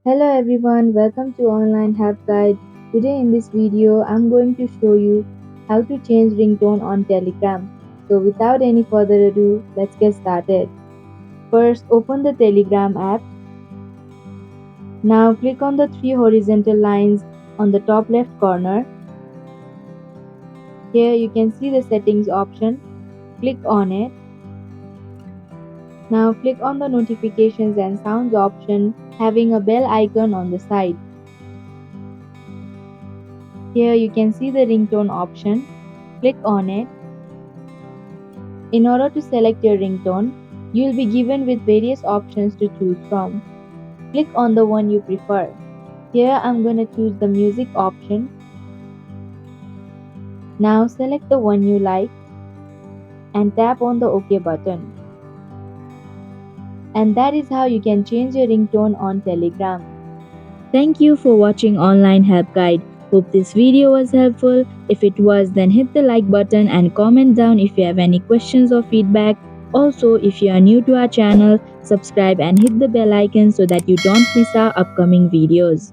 Hello everyone, welcome to Online Help Guide. Today in this video, I'm going to show you how to change ringtone on Telegram. So without any further ado, let's get started. First, open the Telegram app. Now click on the three horizontal lines on the top left corner. Here you can see the settings option. Click on it. Now click on the notifications and sounds option having a bell icon on the side. Here you can see the ringtone option. Click on it. In order to select your ringtone, you will be given with various options to choose from. Click on the one you prefer. Here I'm gonna choose the music option. Now select the one you like and tap on the OK button. And that is how you can change your ringtone on Telegram. Thank you for watching Online Help Guide. Hope this video was helpful. If it was, then hit the like button and comment down if you have any questions or feedback. Also, if you are new to our channel, subscribe and hit the bell icon so that you don't miss our upcoming videos.